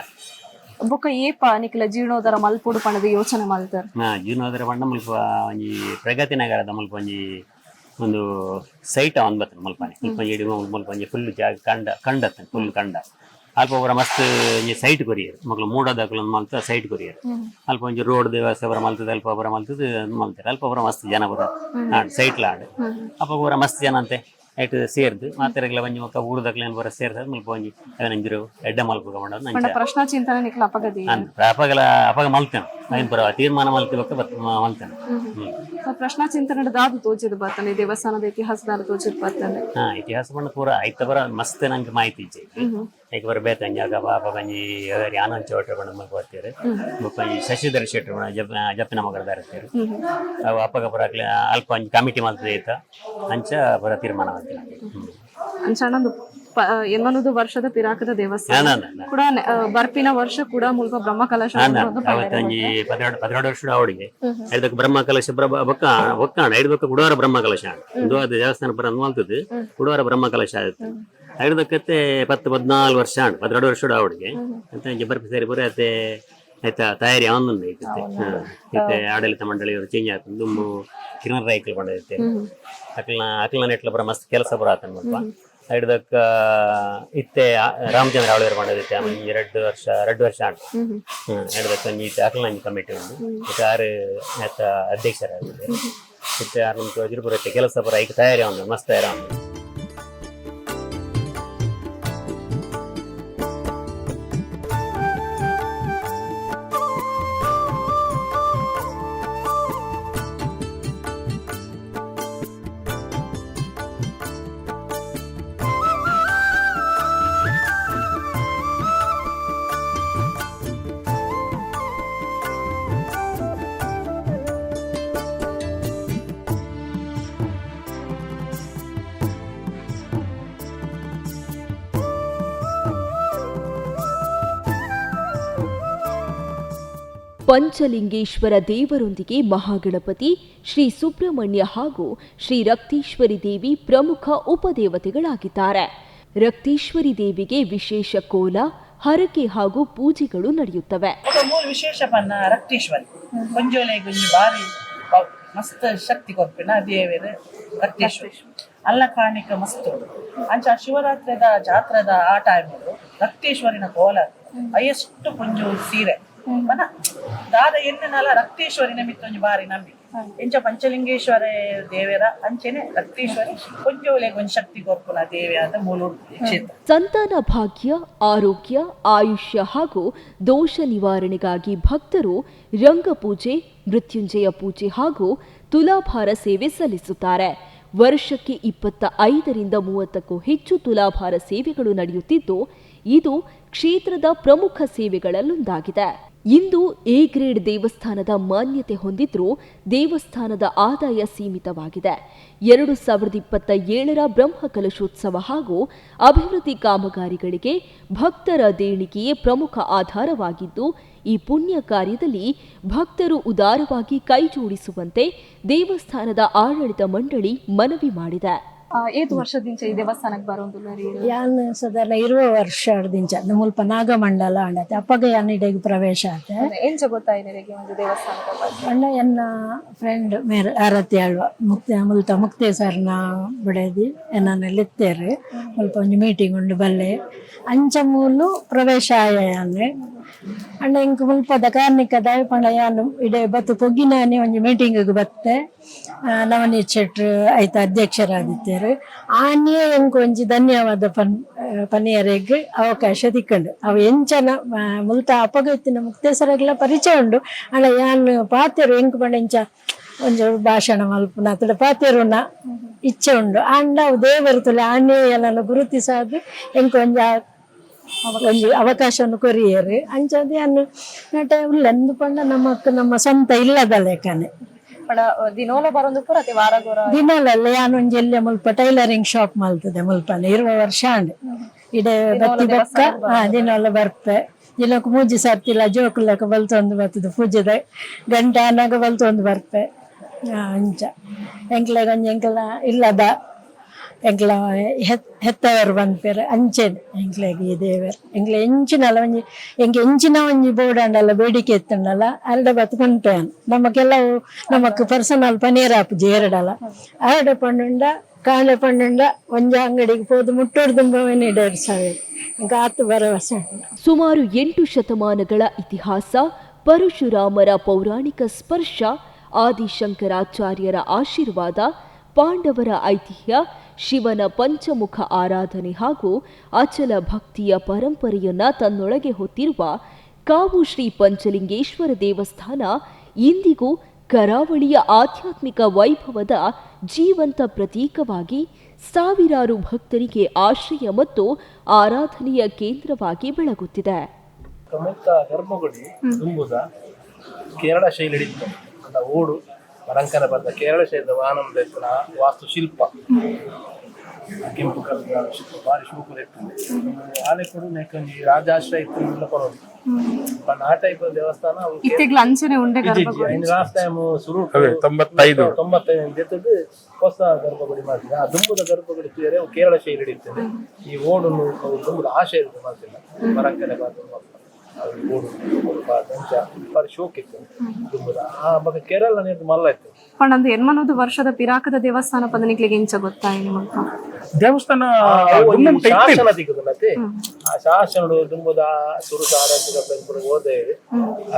ಬೊಕ್ಕ ಏಪ ನಿಕ್ಲ ಜೀರ್ಣೋದ್ಧಾರ ಮಲ್ಪುಡು ಪಂಡದ ಯೋಚನೆ ಮಲ್ತಾರ ಜೀರ್ಣೋದ್ಧಾರ ಪಂಡ ಮುಲ್ಪ ಒಂಜಿ ಪ್ರಗತಿ ನಗರದ ಮುಲ್ಪ ಒಂಜಿ ಒಂದು ಸೈಟ್ ಅವನ್ ಬರ್ತದೆ ಮುಲ್ಪಾನೆ ಮುಲ್ಪ ಎಡಿ ಮುಲ್ಪ ಒಂಜಿ ಫುಲ್ ಜಾಗ ಕಂಡತ್ತೆ ಫುಲ್ ಕಂಡ ಅಲ್ಪ ಒಬ್ಬರ ಮಸ್ತ್ ಒಂಜಿ ಸೈಟ್ ಕೊರಿಯರು ಮಕ್ಳು ಮೂಡೋದಾಕಲು ಮಲ್ತ ಸೈಟ್ ಕೊರಿಯರು ಅಲ್ಪ ಒಂಜಿ ರೋಡ್ ವ್ಯವಸ್ಥೆ ಬರ ಮಲ್ತದೆ ಅಲ್ಪ ಒಬ್ಬರ ಮಲ್ತದೆ ಮಲ್ತಾರೆ ಅಲ್ಪ ಒಬ್ಬರ ಮಸ್ತ್ ಜನ ಬರ ಸೈಟ್ ಲಾಡ್ ಅಪ್ಪ ಒಬ್ಬರ ಮಸ್ತ್ ಜನ ಅಂತೆ ಐಟ್ ಸೇರ್ದು ಮಾತೆರೆಗ್ಲ ಒಂಜಿ ಮಕ್ಕ ಊರದಕ್ಲೇನು ಬರ ಸೇರ್ತಾರೆ ಮುಲ್ಪ ಒಂಜಿ ನಂಜರು ಎಡ್ಡ ಮಲ್ಪಗ ಮಾಡೋದು ಪ್ರಶ್ನಾ ಚಿಂತನೆ ನಿಕ್ಲ ಅಪಗದಿ ಅಪಗ ಮಲ್ತೇನೆ ಐನ್ ಬರ ತೀರ್ಮಾನ ಮಲ್ತಿವಕ್ಕ ಮಲ್ತೇನೆ ಪ್ರಶ್ನಾ ಚಿಂತನೆ ದಾದು ತೋಚಿದ್ ಬರ್ತಾನೆ ದೇವಸ್ಥಾನದ ಇತಿಹಾಸದಾರ ತೋಚಿದ್ ಬರ್ತಾನೆ ಇತಿಹಾಸ ಬಣ್ಣ ಪೂರ ಐತ ಬರ ಮಸ್ತ್ ನಂಗೆ ಮಾಹಿತಿ ಇಜ್ಜೆ ಐಕ್ ಬರ ಬೇತಂಜಿ ಆಗ ಬಾಪ ಗಂಜಿ ಆನಂದ್ ಚೌಟ್ರ ಬಣ್ಣ ಮಲ್ಕ ಬರ್ತೀರಿ ಮುಪ್ಪಂಜಿ ಶಶಿಧರ್ ಶೆಟ್ಟಿ ಬಣ್ಣ ಜಪ್ಪಿನ ಮಗರ ದಾರತ್ತೀರಿ ಅವು ಅಪ್ಪಗ ಬರ ಅಲ್ಪ ಒಂಜಿ ಕಮಿಟಿ ಮಲ್ತದೆ ಐತ ಅಂಚ ಬರ ತೀರ್ಮಾನ ಮಾಡ್ತೀನಿ ಅಂಚಣ್ಣಂದು ಎನ್ಮನೋದು ವರ್ಷದ ಪಿರಾಕದ ದೇವಸ್ಥಾನ ಕೂಡ ಬರ್ಪಿನ ವರ್ಷ ಕೂಡ ಮುಲ್ಪ ಬ್ರಹ್ಮ ಕಲಶ ಅವತ್ತಂಜಿ 12 ವರ್ಷದ ಅವಡಿಗೆ ಐದಕ್ಕೆ ಬ್ರಹ್ಮ ಕಲಶ ಒಕ್ಕಾಣ ಐದಕ್ಕೆ ಕುಡವಾರ ಬ್ರಹ್ಮ ಕಲಶ ಒಂದು ಅದು ದೇವಸ್ಥಾನ ಪರ ಮಲ್ತದ್ದು ಕುಡವಾರ ಬ್ರಹ್ಮ ಕಲಶ ಆಗುತ್ತೆ ಐದಕ್ಕೆ 10-14 ವರ್ಷ 12 ವರ್ಷದ ಅವಡಿಗೆ ಅಂತ ಬರ್ಪಿ ಸೇರಿ ಪೂರ ಆಯ್ತಾ ತಯಾರಿ ಅವನೊಂದು ಐತೆ ಆಡಳಿತ ಮಂಡಳಿಯವರು ಚೇಂಜ್ ಆಗ್ತದೆ ದುಂಬು ಕಿರಣ್ ರೈಕಲ್ ಬಂದೈತೆ ಅಕ್ಲನ ನೆಟ್ಲ ಬರ ಮಸ್ತ್ ಕೆಲಸ ಬರ ಆತನ ಮುಲ್ಪ ಹಿಡ್ದಕ್ಕ ಇತ್ತೆ ರಾಮಚಂದ್ರ ಆಳ್ವೇರ್ ಮಾಡದೈತೆ 2 ವರ್ಷ ಹಿಡ್ದಕ್ಕ ಇತ್ತೆ ಅಕ್ಲನ ಕಮಿಟಿ ಒಂದು ಆರು ಅಧ್ಯಕ್ಷರಾಗಿದೆ ಇತ್ತೆ ಆರು ನಮ್ಗೆ ವಜ್ರಪುರ ಕೆಲಸ ಬರ ಈಗ ತಯಾರಿ ಅವನು ಮಸ್ತ್ ತಯಾರಿ ಅವನು ಪಂಚಲಿಂಗೇಶ್ವರ ದೇವರೊಂದಿಗೆ ಮಹಾಗಣಪತಿ, ಶ್ರೀ ಸುಬ್ರಹ್ಮಣ್ಯ ಹಾಗೂ ಶ್ರೀ ರಕ್ತೇಶ್ವರಿ ದೇವಿ ಪ್ರಮುಖ ಉಪದೇವತೆಗಳಾಗಿದ್ದಾರೆ. ರಕ್ತೇಶ್ವರಿ ದೇವಿಗೆ ವಿಶೇಷ ಕೋಲ, ಹರಕೆ ಹಾಗೂ ಪೂಜೆಗಳು ನಡೆಯುತ್ತವೆ. ಮೂಲ ವಿಶೇಷ ಪನ್ನ ರಕ್ತೇಶ್ವರಿ ಕೊಂಜೋಲೆ ಗುಂಜಿ ಬಾರಿ ಮಸ್ತ್ ಶಕ್ತಿ ಕೊರ್ಪಿನ ದೇವರ ರಕ್ತೇಶ್ವರಿ ಅಲ್ಲ ಕಾಣಿಕ ಮಸ್ತ್ ಅಂಚ ಶಿವರಾತ್ರಿದ ಜಾತ್ರದ ಆ ಟೈಮಲ್ಲಿ ರಕ್ತೇಶ್ವರಿನ ಕೋಲ ಎಷ್ಟು ಕೊಂಜು ಸೀರೆ ಮನ ದಾದ ಎನ್ನೆನಲ ರಕ್ತೇಶ್ವರಿ ನಿಮಿತ್ತ ಬಾರಿ ನಂಬಿ ಎಂಚ ಪಂಚಲಿಂಗೇಶ್ವರ ದೇವರ ಅಂಚೆನೆ ರಕ್ತೇಶ್ವರಿ ಕೊಂಜೋಲೆ ಕೊಂಚ ಶಕ್ತಿ ಕೊರ್ಪುನ ದೇವಿಯಾದ ಮೂಲ ಕ್ಷೇತ್ರ. ಸಂತಾನ ಭಾಗ್ಯ, ಆರೋಗ್ಯ, ಆಯುಷ್ಯ ಹಾಗೂ ದೋಷ ನಿವಾರಣೆಗಾಗಿ ಭಕ್ತರು ರಂಗಪೂಜೆ, ಮೃತ್ಯುಂಜಯ ಪೂಜೆ ಹಾಗೂ ತುಲಾಭಾರ ಸೇವೆ ಸಲ್ಲಿಸುತ್ತಾರೆ. ವರ್ಷಕ್ಕೆ 25ರಿಂದ 30ಕ್ಕೂ ಹೆಚ್ಚು ತುಲಾಭಾರ ಸೇವೆಗಳು ನಡೆಯುತ್ತಿದ್ದು, ಇದು ಕ್ಷೇತ್ರದ ಪ್ರಮುಖ ಸೇವೆಗಳಲ್ಲೊಂದಾಗಿದೆ. ಇಂದು ಎ ಗ್ರೇಡ್ ದೇವಸ್ಥಾನದ ಮಾನ್ಯತೆ ಹೊಂದಿದ್ರೂ ದೇವಸ್ಥಾನದ ಆದಾಯ ಸೀಮಿತವಾಗಿದೆ. 2027ರ ಬ್ರಹ್ಮಕಲಶೋತ್ಸವ ಹಾಗೂ ಅಭಿವೃದ್ಧಿ ಕಾಮಗಾರಿಗಳಿಗೆ ಭಕ್ತರ ದೇಣಿಗೆಯೇ ಪ್ರಮುಖ ಆಧಾರವಾಗಿದ್ದು, ಈ ಪುಣ್ಯ ಕಾರ್ಯದಲ್ಲಿ ಭಕ್ತರು ಉದಾರವಾಗಿ ಕೈಜೋಡಿಸುವಂತೆ ದೇವಸ್ಥಾನದ ಆಡಳಿತ ಮಂಡಳಿ ಮನವಿ ಮಾಡಿದೆ. ಏದು ವರ್ಷದಿಂದ ಈ ದೇವಸ್ಥಾನಕ್ಕೆ ಬರೋದು ಯಾನ್ ಸದಲ್ಲ 20 ವರ್ಷದಿಂದ ಮುಲ್ಪ ನಾಗಮಂಡಲ ಅಂಡತೆ ಅಪ್ಪಗ ಯಾನಿಡೆಗೆ ಪ್ರವೇಶ ಆತೆ ಏನ್ ಗೊತ್ತಾಯಿದೆ ಒಂದು ದೇವಸ್ಥಾನದ ಬಗ್ಗೆ ಅಣ್ಣ ಎನ್ನ ಫ್ರೆಂಡ್ ಮೇರೆ ಆರತಿ ಆಳ್ವ ಮುಕ್ತೇಶ್ವರನ ಬಿಡದಿ ಎನ್ನೆಲ್ಲಿತ್ತೇರು ಮುಲ್ಪ ಒಂದು ಮೀಟಿಂಗ್ ಉಂಡು ಬಲ್ಲೆ ಅಂಚ ಮೂಲು ಪ್ರವೇಶ ಆಯನೆ ಅಂಡ ಇಂಕ ಮುಲ್ಪದ ಕಾರ್ಣಿಕ ದಯಪಂಡ ಯಾನು ಇಡೆ ಬತ್ತು ಪೊಗ್ಗಿನಾನೆ ಒಂದು ಮೀಟಿಂಗ್ ಬತ್ತೆ ನವನೀತ್ ಶೆಟ್ರು ಐತ ಅಧ್ಯಕ್ಷರಾದಿತ್ತೇರು ಆನೆಯೇ ಎಂಕ್ ಒಂಜಿ ಧನ್ಯವಾದ ಪನಿಯರೆಗ್ ಅವಕಾಶ ತಿಕ್ಕಂಡು ಅವು ಎಂಚನ ಮುಲ್ತ ಅಪಗತ್ತಿನ ಮುಕ್ತೇಶ್ವರಗ್ಲ ಪರಿಚಯ ಉಂಡು ಅಂಡ ಯಾನು ಪಾತೆರು ಎಂಕ್ ಪಂಡ ಇಂಚ ಒಂಜ ಭಾಷಣ ಮಲ್ಪುನ ಅತಡ ಪಾತೆರುನ ಇಚ್ಛೆ ಉಂಡು ಅಂಡ ಅವು ದೇವರು ತುಲೆ ಆನೆ ಎಲ್ಲ ಗುರುತಿಸಾದು ಎಂಕ್ ಒಂಜ ಅವಕಾಶವನ್ನು ಕೊರಿಯರು ಅಂಚದೆ ಅನ್ನು ನಟ ಉಲ್ಲಂದು ಪಂಡ ನಮ್ಮ ಸ್ವಂತ ಇಲ್ಲದ ಲೆಕ್ಕನೆ ದಿನೋಲ ಬರೋದು ಪೂರ ವಾರಗೋರ ದಿನಲ್ಲ ಯಾನೊಂಜಿ ಎಲ್ಲ ಮುಲ್ಪ ಟೈಲರಿಂಗ್ ಶಾಪ್ ಮಲ್ತದೆ ಮುಲ್ಪನೆ 20 ವರ್ಷ ಅಂಡ್ ಇಡೆ ಬತ್ತಿ ಬಕ್ಕ ದಿನೋಲ ಬರ್ಪೆ ದಿನಕ್ಕೆ ಮೂಜಿ ಸರ್ತಿಲ್ಲ ಜೋಕುಲಕ ಬಲ್ತೊಂದು ಬರ್ತದೆ ಪೂಜೆದ ಗಂಟೆ ಅನ್ನಾಗ ಬಲ್ತೊಂದು ಬರ್ಪೆ ಅಂಚ ಎಂಕ್ಲೆ ಗೊಂಜಿ ಎಂಕ್ಲ ಇಲ್ಲದ ಎಂಕ್ಲ ಹೆತ್ತವರು ಬಂದ್ಪೇರು ಅಂಚೆನ್ ಎಂಕ್ಲೆಗೆ ಈ ದೇವರು ಎಂಕ್ಲೆ ಎಂಚಿನಲ್ಲ ಒಂಜಿ ಎಂಗೆ ಎಂಚಿನ ಒಂಜಿ ಬೋರ್ಡಂಡಲ್ಲ ಬೇಡಿಕೆ ಎತ್ತುಂಡಲ್ಲ ಅಲ್ಡ ಬತ್ತು ಪಂಪೇನ್ ನಮಗೆಲ್ಲವು ನಮಕ್ ಪರ್ಸನಲ್ ಪನೀರಾಪುಜಿ ಎರಡಲ್ಲ ಆಡ ಪಂಡುಂಡ ಕಾಣೆ ಪಂಡುಂಡ ಒಂಜ ಅಂಗಡಿಗೆ ಹೋದು ಮುಟ್ಟೋಡು ತುಂಬವೇನು 2,000 ಇಂಕ ಆತು ಭರವಸೆ. ಸುಮಾರು 8 ಶತಮಾನಗಳ ಇತಿಹಾಸ, ಪರಶುರಾಮರ ಪೌರಾಣಿಕ ಸ್ಪರ್ಶ, ಆದಿಶಂಕರಾಚಾರ್ಯರ ಆಶೀರ್ವಾದ, ಪಾಂಡವರ ಐತಿಹ್ಯ, ಶಿವನ ಪಂಚಮುಖ ಆರಾಧನೆ ಹಾಗೂ ಅಚಲ ಭಕ್ತಿಯ ಪರಂಪರೆಯನ್ನ ತನ್ನೊಳಗೆ ಹೊತ್ತಿರುವ ಕಾವು ಶ್ರೀ ಪಂಚಲಿಂಗೇಶ್ವರ ದೇವಸ್ಥಾನ ಇಂದಿಗೂ ಕರಾವಳಿಯ ಆಧ್ಯಾತ್ಮಿಕ ವೈಭವದ ಜೀವಂತ ಪ್ರತೀಕವಾಗಿ ಸಾವಿರಾರು ಭಕ್ತರಿಗೆ ಆಶ್ರಯ ಮತ್ತು ಆರಾಧನೆಯ ಕೇಂದ್ರವಾಗಿ ಬೆಳಗುತ್ತಿದೆ. ಪ್ರಮುಖ ಗರ್ಭಗುಡಿ ತುಂಬುದ ಕೇರಳ ಶೈಲಿ ಹಿಡಿತು ಓಡು ಪರಂಕರ ಬಂದ ಕೇರಳ ಶೈಲಿಯ ಆನಂದ ವಾಸ್ತುಶಿಲ್ಪ ಕೆಂಪು ಕಲ್ಲಿನ ಶಿಲ್ಪ ಭಾರಿ ಶೂಪರ್ ಇರ್ತದೆ ಆಲೆ ಕೊಡು ನೆಕ್ಕಂಜಿ ರಾಜಾಶ್ರಯ ಇತ್ತು ಕೊಡೋದು ಬಟ್ ಆ ಟೈಪ್ ದೇವಸ್ಥಾನ ಲಾಸ್ಟ್ ಟೈಮ್ ಶುರು 95 ಜೊತೆಗೆ ಹೊಸ ಗರ್ಭಗುಡಿ ಮಾಡ್ತೀವಿ. ಆ ದುಂಬುದ ಗರ್ಭಗುಡಿ ಬೇರೆ ಕೇರಳ ಶೈಲಿ ಹಿಡಿತದೆ. ಈ ಓಡು ದುಂಬುದ ಆ ಶೈಲಿ ಮಾಡ್ತಿಲ್ಲ ಪರಂಕರ ಕೇರಳ ಮಲ್ಲ ಇತ್ತು ಪಂಡ ಎನ್ಮನೋದು ವರ್ಷದ ಪಿರಾಕದ ದೇವಸ್ಥಾನ ಪದನಿಕ್ಲಿಗೆ ಇಂಚ ಗೊತ್ತಾಯಿ ದೇವಸ್ಥಾನ ಶಾಸನ ದಿಕ್ಕುತ್ತೆ ಆ ಶಾಸನ ದುಂಬುದ ಸುರುತ ಆರಾಧಕ ಹೋದೆ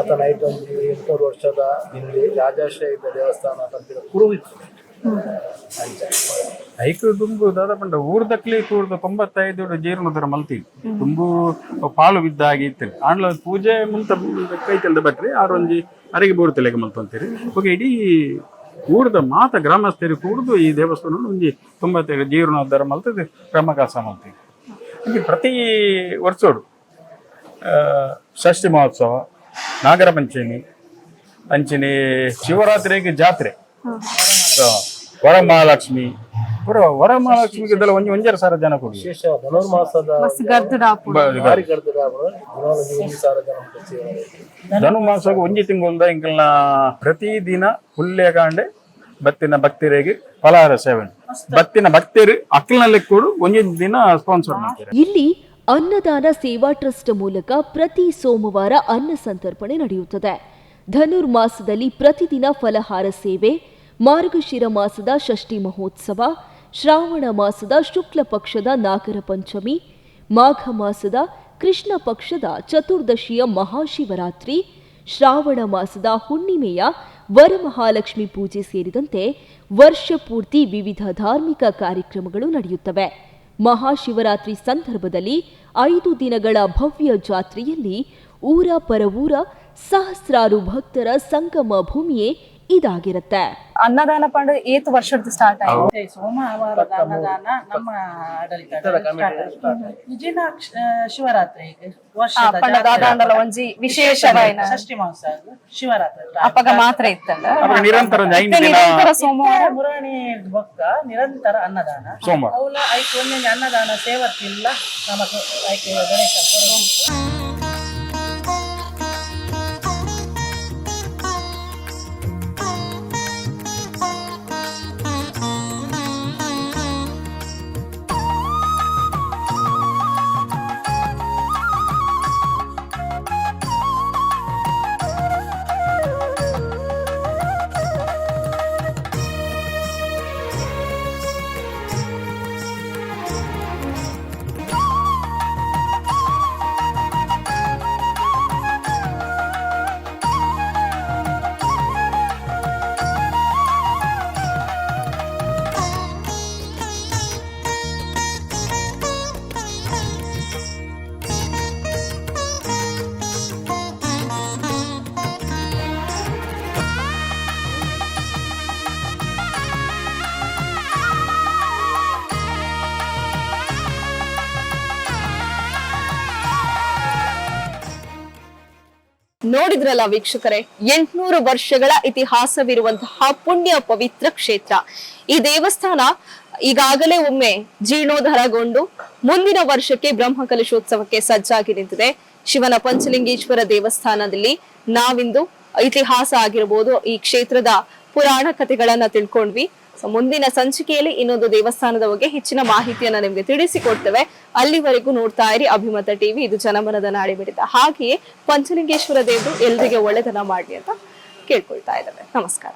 ಆತನ 800 ವರ್ಷದ ಹಿಂದೆ ರಾಜಾಶ್ರಯ ದೇವಸ್ಥಾನ ಅಂತ ಕುರುವಿತ್ತು ಐಕು ದುಂಬು ದಾದ ಪಂಡ ಊರ್ದಕ್ಲಿ ಕೂರ್ದು 95 ಜೀರ್ಣೋದ್ಧಾರ ಮಲ್ತಿ ತುಂಬು ಪಾಲು ಬಿದ್ದ ಹಾಗೆ ಇತ್ತು ಆಂಡ್ಲ ಪೂಜೆ ಮುಂತ ಕೈ ಕೆಲ್ದ ಬಟ್ರಿ ಆರೊಂಜಿ ಅರೆಗೆ ಬೋಡ್ತಿಲೆಗೆ ಮಲ್ತಂತೀರಿ ಹೋಗಿ ಇಡೀ ಊರ್ದ ಮಾತ ಗ್ರಾಮಸ್ಥರು ಕೂಡ್ದು ಈ ದೇವಸ್ಥಾನ ಒಂಜಿ 95 ಜೀರ್ಣೋದ್ಧಾರ ಮಲ್ತದೆ ಬ್ರಹ್ಮಕಲಶ ಮಲ್ತೀವಿ. ಹಾಗೆ ಪ್ರತಿ ವರ್ಷೋಡು ಷಷ್ಠಿ ಮಹೋತ್ಸವ, ನಾಗರ ಪಂಚಮಿ, ಶಿವರಾತ್ರಿಗೆ ಜಾತ್ರೆ, ವರಮಹಾಲಕ್ಷ್ಮಿ ವರಮಹಾಲಕ್ಷ್ಮಿಗೆ ಒಂಜರ ಸಾವಿರ ಜನ ಕೊಡಿ ವಿಶೇಷ ಧನುರ್ಮಾಸದ ಧನುರ್ಮಾಸ ಒಂಜಿ ತಿಂಗಳ ಇಂಕಲ್ನ ಪ್ರತಿದಿನ ಹುಲ್ಲೆ ಕಾಂಡೆ ಬತ್ತಿನ ಭಕ್ತರಿಗೆ ಫಲಹಾರ ಸೇವನೆ ಬತ್ತಿನ ಭಕ್ತರು ಅಕ್ಕಲ್ನಲ್ಲಿ ಕೂಡ ಒಂಜಿ ದಿನ ಸ್ಪಾನ್ಸರ್ ಮಾಡ್ತಾರೆ. ಇಲ್ಲಿ ಅನ್ನದಾನ ಸೇವಾ ಟ್ರಸ್ಟ್ ಮೂಲಕ ಪ್ರತಿ ಸೋಮವಾರ ಅನ್ನ ಸಂತರ್ಪಣೆ ನಡೆಯುತ್ತದೆ. ಧನುರ್ಮಾಸದಲ್ಲಿ ಪ್ರತಿದಿನ ಫಲಹಾರ ಸೇವೆ, ಮಾರ್ಗಶಿರ ಮಾಸದ ಷಷ್ಠಿ ಮಹೋತ್ಸವ, ಶ್ರಾವಣ ಮಾಸದ ಶುಕ್ಲ ಪಕ್ಷದ ನಾಗರ ಪಂಚಮಿ, ಮಾಘ ಮಾಸದ ಕೃಷ್ಣ ಪಕ್ಷದ ಚತುರ್ದಶಿಯ ಮಹಾಶಿವರಾತ್ರಿ, ಶ್ರಾವಣ ಮಾಸದ ಹುಣ್ಣಿಮೆಯ ವರಮಹಾಲಕ್ಷ್ಮಿ ಪೂಜೆ ಸೇರಿದಂತೆ ವರ್ಷ ಪೂರ್ತಿ ವಿವಿಧ ಧಾರ್ಮಿಕ ಕಾರ್ಯಕ್ರಮಗಳು ನಡೆಯುತ್ತವೆ. ಮಹಾಶಿವರಾತ್ರಿ ಸಂದರ್ಭದಲ್ಲಿ 5 ದಿನಗಳ ಭವ್ಯ ಜಾತ್ರೆಯಲ್ಲಿ ಊರ ಪರವೂರ ಸಹಸ್ರಾರು ಭಕ್ತರ ಸಂಗಮ ಭೂಮಿಯೇ ಇದಾಗಿರುತ್ತೆ. ಅನ್ನದಾನ ಪಂಡ ಏತ್ ವರ್ಷದ ಸ್ಟಾರ್ಟ್ ಆಯ್ತು. ಮತ್ತೆ ಸೋಮವಾರದ ಅನ್ನದಾನ ನಮ್ಮ ಆಡಳಿತ ವಿಜಯನ ಶಿವರಾತ್ರಿಗೆ ವರ್ಷದ ಪಂಡದಾದಾಂಡಲ ಒಂಜಿ ವಿಶೇಷವಾಯಿನ ಷಷ್ಠಿ ಮಹೋತ್ಸವ ಶಿವರಾತ್ರಿ ಅಪ್ಪಗ ಮಾತ್ರ ಇತ್ತಲ್ಲ. ನಿರಂತರ ಒಂದು 5 ದಿನ ನಿರಂತರ ಸೋಮವಾರ ಮುರಾಣಿ ಬೊಕ್ಕ ನಿರಂತರ ಅನ್ನದಾನ ಸೋಮವಾರ ಅವಳ ಐಕ್ ಒಂದೊಂದು ಅನ್ನದಾನ ಸೇವತ್ತಿಲ್ಲ ನಮಗೆ ಐಕ್ ಗಣೇಶ ನೋಡಿದ್ರಲ್ಲ ವೀಕ್ಷಕರೇ, 800 ವರ್ಷಗಳ ಇತಿಹಾಸವಿರುವಂತಹ ಪುಣ್ಯ ಪವಿತ್ರ ಕ್ಷೇತ್ರ. ಈ ದೇವಸ್ಥಾನ ಈಗಾಗಲೇ ಒಮ್ಮೆ ಜೀರ್ಣೋದ್ಧಾರಗೊಂಡು ಮುಂದಿನ ವರ್ಷಕ್ಕೆ ಬ್ರಹ್ಮಕಲಶೋತ್ಸವಕ್ಕೆ ಸಜ್ಜಾಗಿ ನಿಂತಿದೆ. ಶಿವನ ಪಂಚಲಿಂಗೇಶ್ವರ ದೇವಸ್ಥಾನದಲ್ಲಿ ನಾವಿಂದು ಇತಿಹಾಸ ಆಗಿರಬಹುದು, ಈ ಕ್ಷೇತ್ರದ ಪುರಾಣ ಕಥೆಗಳನ್ನ ತಿಳ್ಕೊಂಡ್ವಿ. ಮುಂದಿನ ಸಂಚಿಕೆಯಲ್ಲಿ ಇನ್ನೊಂದು ದೇವಸ್ಥಾನದ ಬಗ್ಗೆ ಹೆಚ್ಚಿನ ಮಾಹಿತಿಯನ್ನ ನಿಮ್ಗೆ ತಿಳಿಸಿಕೊಡ್ತೇವೆ. ಅಲ್ಲಿವರೆಗೂ ನೋಡ್ತಾ ಇರಿ ಅಭಿಮತ ಟಿವಿ. ಇದು ಜನಮನದ ನಾಡಿ ಮಿಡಿತ. ಹಾಗೆಯೇ ಪಂಚಲಿಂಗೇಶ್ವರ ದೇವರು ಎಲ್ರಿಗೆ ಒಳ್ಳೆದನ್ನ ಮಾಡ್ಲಿ ಅಂತ ಕೇಳ್ಕೊಳ್ತಾ ಇದ್ದೇವೆ. ನಮಸ್ಕಾರ.